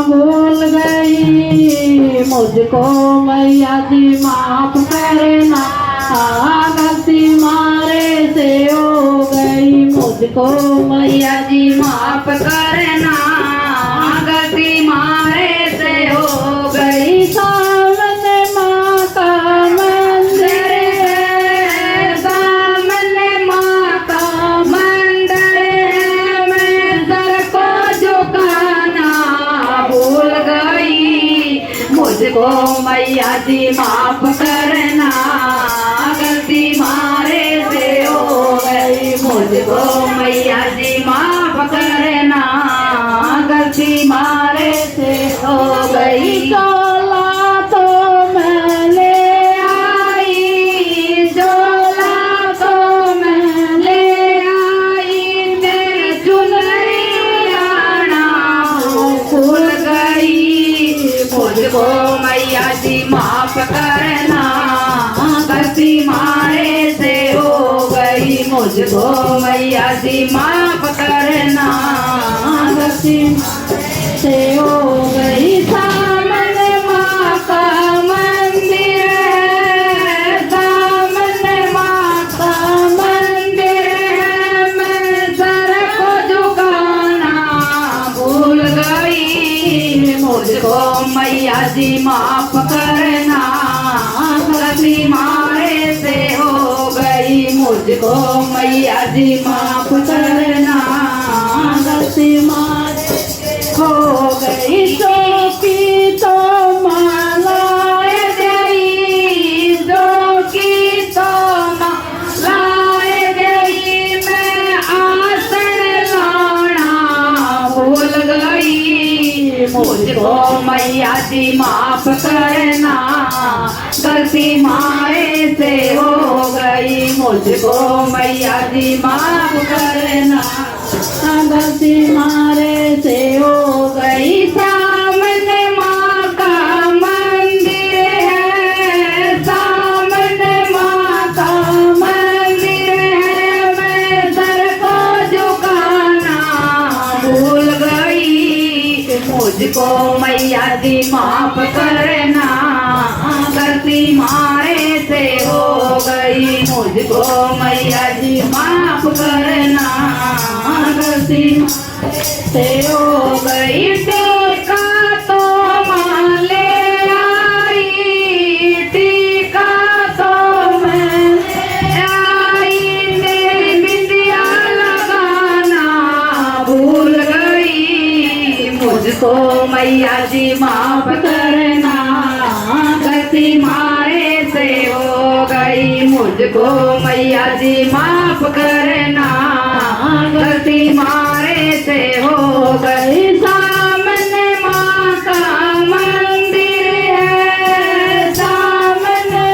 भूल गई मुझको मैया जी माफ करना, गलती मारे से हो गई मुझको मैया जी माफ करना, गलती मारे से हो गई। सामने माँ का मंदिर है, सामने माँ का मंदिर है, मैं सर को झुकाना भूल गई मुझको मैया जी माफ करना, गलती मारे से हो गई मुझको मैया जी माफ करना, गलती मारे से हो गई। झोला तो मैं ले आई, झोला तो मैं ले आई, तेरी चुनरी आना भूल गई मुझको मैया जी माफ करना, गलती मारे से हो गई मुझको मैया जी माफ करना, गलती से हो गई। सामने माँ का मंदिर है, सामने माँ का मंदिर है, मैं सर को झुकाना भूल गई मुझको मैया जी माफ करना, गलती मारे से हो गई मुझको मैया जी माफ करना, गलती मारे हो गई। जो की तो मालाए गई, जो की तो मालाए गई, मैं आसन लाना भूल गई मुझको मैया जी माफ करना, गलती मारे से हो गई मुझको मैया जी माफ करना, गलती मारे से हो गई। सामने माँ का मंदिर है, सामने माँ का मंदिर है, मैं सर को झुकाना भूल गई मुझको मैया जी माफ करना, गलती मारे से हो गई मुझको मैया जी माफ करना, गलती से हो गई। टीका तो माँ ले आई, टीका तो मैं ले आई, तेरी बिंदिया लगाना भूल गई मुझको मैया जी माफ करना, गलती मारे से हो गई मुझको मैया जी माफ करना, गलती मारे से हो गई। सामने माँ का मंदिर है, सामने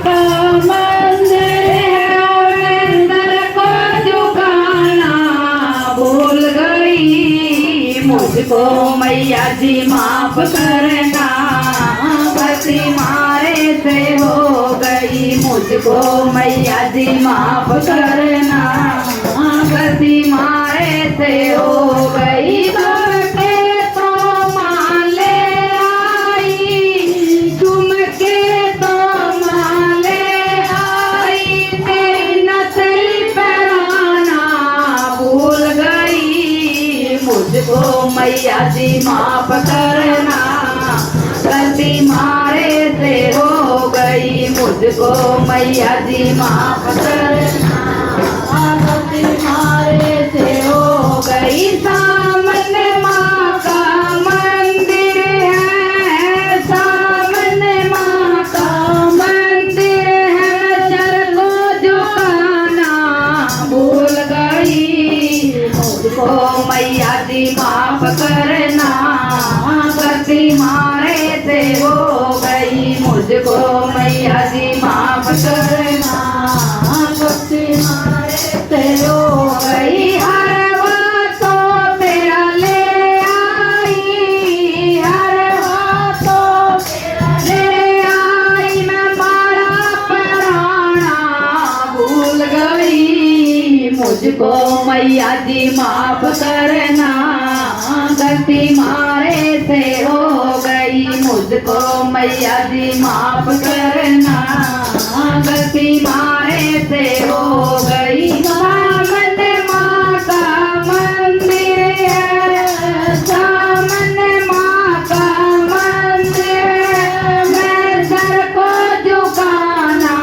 का मंदिर है, मैं सर को झुकाना भूल गई मुझको मैया जी माफ करना, गलती मारे से हो गई मुझको मैया जी माफ करना, गलती मारे से हो गई। झुमके तो माँ ले आई, झुमके तो माँ ले आई, तेरी नथनी पहनाना भूल गई मुझको मैया जी माफ करना, गलती मारे से हो गई मुझको मैया जी माफ करना, गलती मारे से हो गई। सामने माँ का मंदिर है, सामने माँ का मंदिर है, सर को झुकाना भूल गई मुझको मैया जी माफ करना, गलती मारे से हो गई मुझको मैया जी माफ करना, गलती मारे से हो गई। हरवा तो तेरा ले आई, हरवा तो तेरा ले आई, मैं मारा पराना भूल गई मुझको मैया जी माफ करना, गलती मारे से हो गई मुझको मैया जी माफ करना गलती मारे से हो गई सामने माँ का मंदिर है सामने माँ का मंदिर मैं सर को झुकाना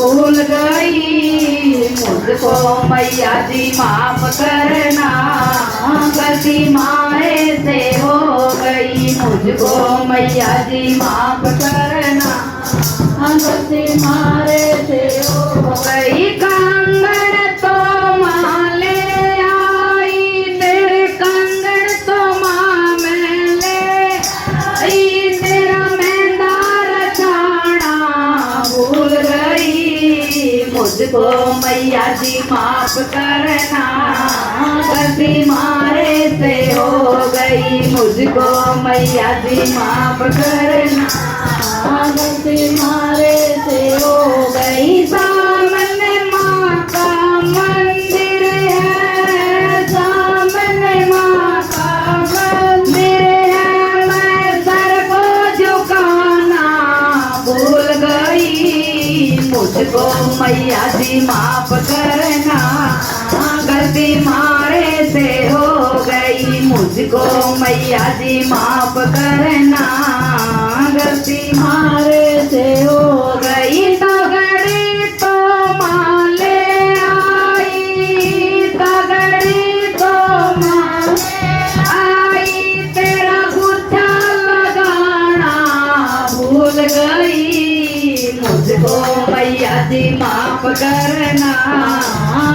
भूल गई मुझको मैया जी माफ करना गलती मारे से हो गई मुझको मैया जी माफ करना गलती मारे से हो गई कंगन तो माँ ले आई तेरे कंगन तो माँ मैं ले आई तेरा मेहंदार छाना भूल गई मुझको मैया जी माफ करना गलती मारे से हो गई मुझको मैया जी माफ करना गलती मारे से हो गई सामने माँ का मंदिर है सामने माँ का मंदिर है मैं सर को झुकाना भूल गई मुझको मैया जी माफ करना गलती मारे से हो गई मुझको मैया जी माफ करना गलती मारे से हो गई तगड़ी तो माँ ले आई तगड़ी तो माँ आई तेरा गुच्छा लगाना भूल गई मुझको मैया जी माफ करना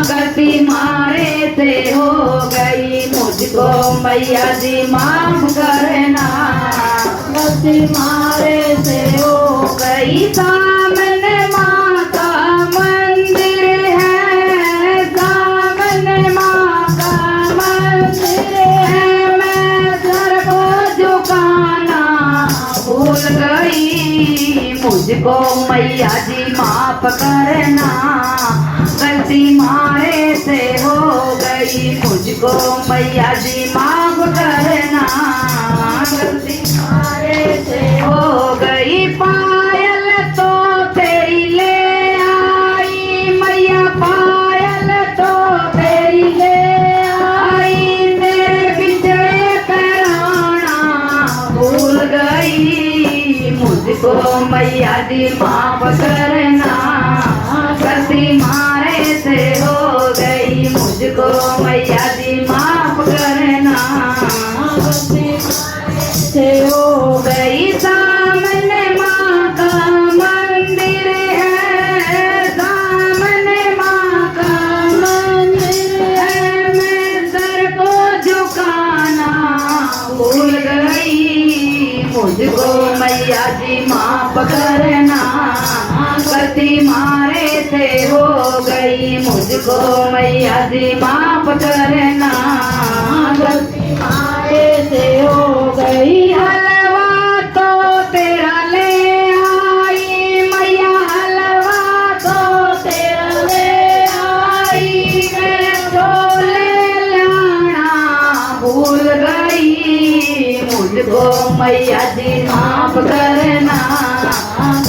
गलती मारे से हो गई मुझको मैया जी माफ करना गलती मारे से हो गई सामने माँ का मंदिर है सामने माँ का मंदिर है मैं सर को झुकाना भूल गई मुझको मैया जी माफ करना गलती मारे से हो गई मुझको मैया जी माफ करना गलती मारे से हो गई पायल तो तेरी ले आई मैया पायल तो तेरी ले आई तेरे बिछड़े कराना भूल गई मुझको मैया जी माफ करना गलती मारे से हो गई मुझको मैया जी माफ करना गलती से हो गई सामने माँ का मंदिर है सामने माँ का मंदिर है मैं सर को झुकाना भूल गई मुझको मैया जी माफ करना गलती मारे से हो गई मुझको मैया जी माफ करना गलती मारे से हो गई हलवा तो तेरा ले आई मैया हलवा तो तेरा ले आई मैं छोले लाना भूल गई मुझको मैया जी माफ करना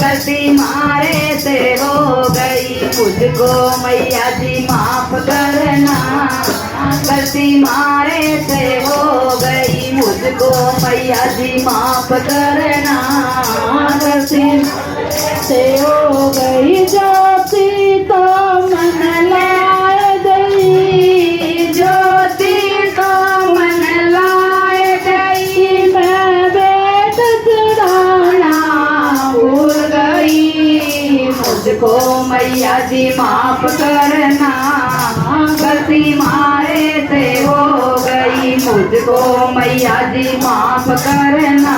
गलती मारे से हो गई मुझको मैया जी माफ करना गलती मारे से हो गई मुझको मैया जी माफ करना गलती से हो गई ज्योति तो मन लाए गई ज्योति तो मन लाए गई मैं बेट चढ़ाना भूल गई मुझको मैया जी माफ करना गलती मारे से हो गई मुझको मैया जी माफ करना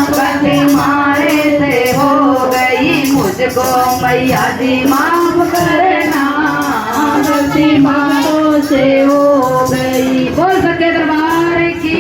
गलती मारे से हो गई मुझको मैया जी माफ करना गलती मारों से हो